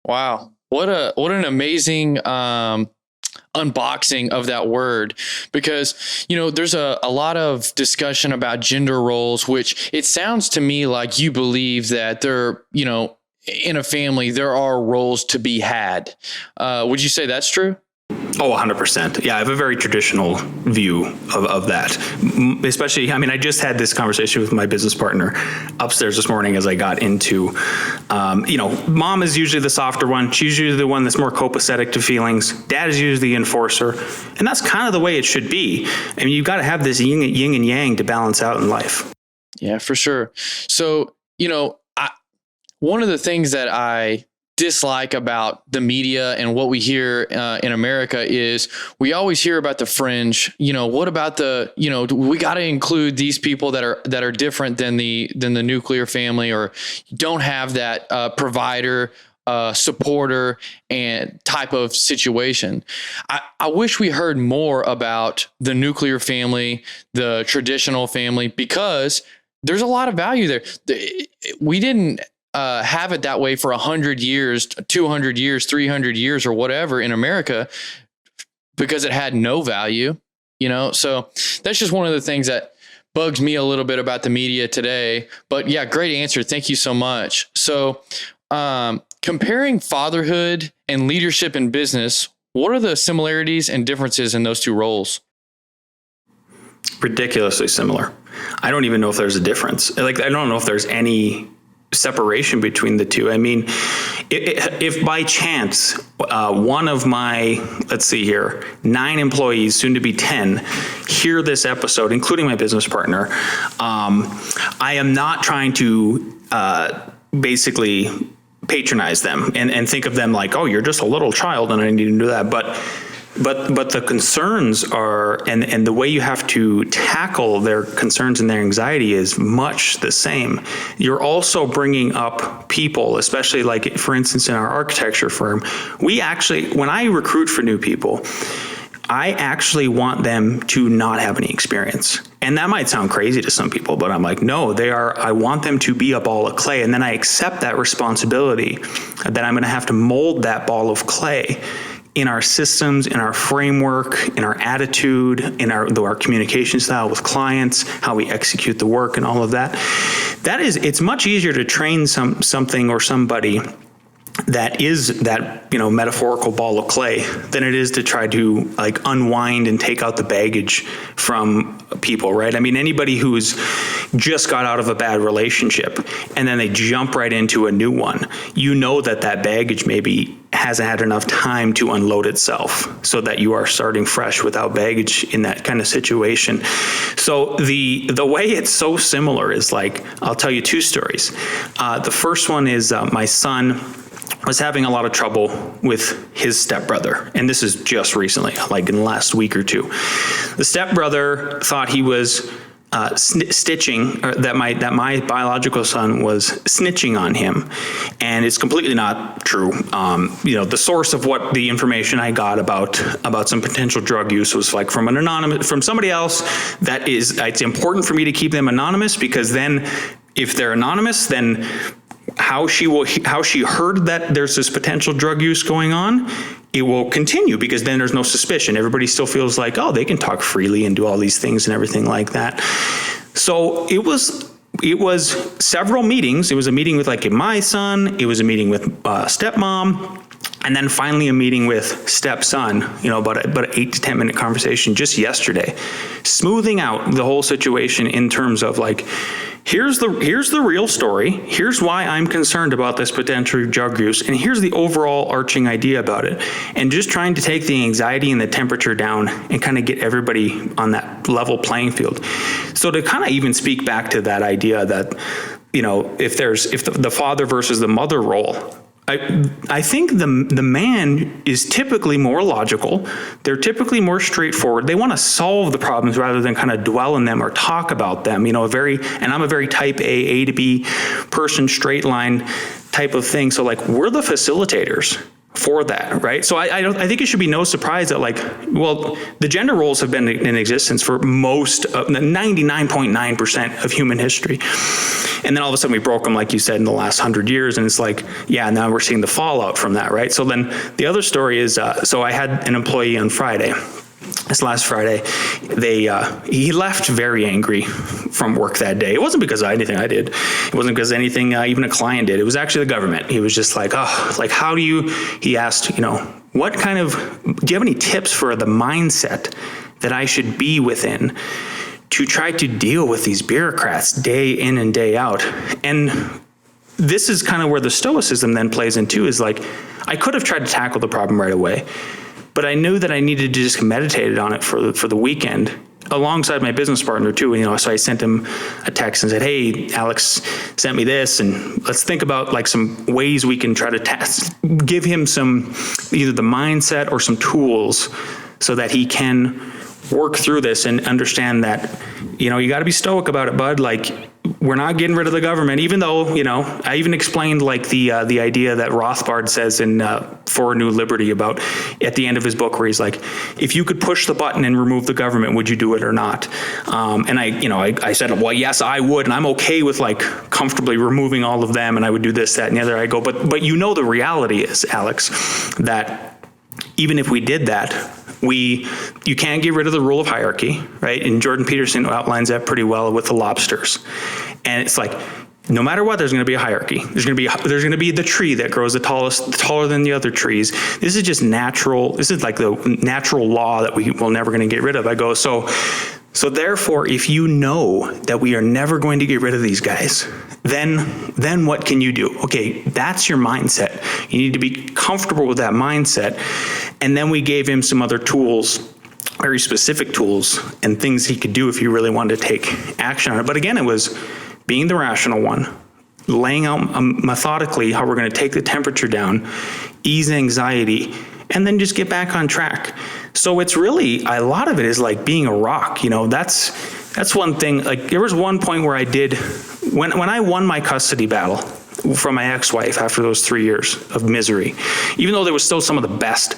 Wow. What an amazing unboxing of that word, because, there's a lot of discussion about gender roles, which it sounds to me like you believe that in a family, there are roles to be had. Would you say that's true? Oh, 100%. Yeah, I have a very traditional view of that. Especially, I just had this conversation with my business partner upstairs this morning as I got into, mom is usually the softer one. She's usually the one that's more copacetic to feelings. Dad is usually the enforcer. And that's kind of the way it should be. You've got to have this yin and yang to balance out in life. Yeah, for sure. So, one of the things that I dislike about the media and what we hear in America is we always hear about the fringe. What about we got to include these people that are different than the nuclear family, or don't have that provider, supporter, and type of situation. I wish we heard more about the nuclear family, the traditional family, because there's a lot of value there. We didn't have it that way for 100 years, 200 years, 300 years, or whatever in America, because it had no value, So that's just one of the things that bugs me a little bit about the media today. But yeah, great answer. Thank you so much. So comparing fatherhood and leadership in business, what are the similarities and differences in those two roles? Ridiculously similar. I don't even know if there's a difference. I don't know if there's any separation between the two. If by chance one of my, 9 employees, soon to be 10, hear this episode, including my business partner, I am not trying to basically patronize them and think of them like, oh, you're just a little child and I need to do that. But the concerns are, and the way you have to tackle their concerns and their anxiety is much the same. You're also bringing up people, especially like, for instance, in our architecture firm, when I recruit for new people, I actually want them to not have any experience. And that might sound crazy to some people, but I'm like, no, I want them to be a ball of clay. And then I accept that responsibility that I'm going to have to mold that ball of clay in our systems, in our framework, in our attitude, in our communication style with clients, how we execute the work and all of that. It's much easier to train something or somebody that is that, metaphorical ball of clay than it is to try to unwind and take out the baggage from people, right? Anybody who's just got out of a bad relationship and then they jump right into a new one, that baggage maybe hasn't had enough time to unload itself, so that you are starting fresh without baggage in that kind of situation. So the way it's so similar is I'll tell you 2 stories. The first one is my son was having a lot of trouble with his stepbrother. And this is just recently, in the last week or 2. The stepbrother thought he was stitching, or that my biological son was snitching on him. And it's completely not true. The source of what the information I got about some potential drug use was from somebody else. It's important for me to keep them anonymous, because then if they're anonymous, then how she heard that there's this potential drug use going on, it will continue, because then there's no suspicion. Everybody still feels like, oh, they can talk freely and do all these things and everything like that. So it was several meetings. It was a meeting with my son. It was a meeting with stepmom. And then finally a meeting with stepson, about an 8 to 10 minute conversation just yesterday, smoothing out the whole situation in terms of here's the real story. Here's why I'm concerned about this potential drug use. And here's the overall arching idea about it. And just trying to take the anxiety and the temperature down and kind of get everybody on that level playing field. So to kind of even speak back to that idea that, if the father versus the mother role, I think the man is typically more logical. They're typically more straightforward. They want to solve the problems rather than kind of dwell in them or talk about them. And I'm a very type A to B person, straight line type of thing. So we're the facilitators for that, right? So I think it should be no surprise that the gender roles have been in existence for most of 99.9% of human history. And then all of a sudden we broke them, like you said, in the last 100 years. And it's now we're seeing the fallout from that, right? So then the other story is, so I had an employee on Friday. This last Friday, he left very angry from work that day. It wasn't because of anything I did. It wasn't because of anything even a client did. It was actually the government. He was just how do you, he asked, what kind of, do you have any tips for the mindset that I should be within to try to deal with these bureaucrats day in and day out? And this is kind of where the stoicism then plays in too, is I could have tried to tackle the problem right away, but I knew that I needed to just meditate on it for the weekend alongside my business partner too. So I sent him a text and said, hey, Alex sent me this, and let's think about some ways we can try to give him some, either the mindset or some tools so that he can work through this and understand that, you got to be stoic about it, bud. We're not getting rid of the government, even though, I even explained the idea that Rothbard says in For a New Liberty about at the end of his book, where he's like, if you could push the button and remove the government, would you do it or not? And I said, well, yes, I would. And I'm okay with comfortably removing all of them. And I would do this, that, and the other. I go, but the reality is, Alex, that even if we did that, you can't get rid of the rule of hierarchy, right? And Jordan Peterson outlines that pretty well with the lobsters. And it's no matter what, there's going to be a hierarchy. There's going to be the tree that grows taller than the other trees. This is just natural. This is the natural law that we're never going to get rid of. I go, so therefore, if you know that we are never going to get rid of these guys, then what can you do? Okay, that's your mindset. You need to be comfortable with that mindset. And then we gave him some other tools, very specific tools and things he could do if he really wanted to take action on it. But again, it was being the rational one, laying out methodically how we're going to take the temperature down, ease anxiety, and then just get back on track. So it's really, a lot of it is being a rock. That's one thing. There was one point where I did, when I won my custody battle from my ex-wife after those 3 years of misery, even though there was still some of the best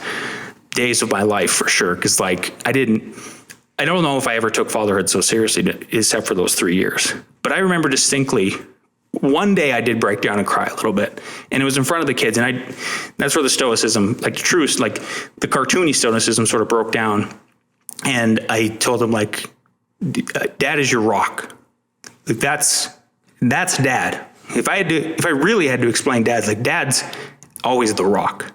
days of my life for sure, because I don't know if I ever took fatherhood so seriously except for those 3 years. But I remember distinctly, one day I did break down and cry a little bit, and it was in front of the kids. And that's where the stoicism, the cartoony stoicism sort of broke down. And I told them Dad is your rock. That's Dad. If I really had to explain Dad's Dad's always the rock.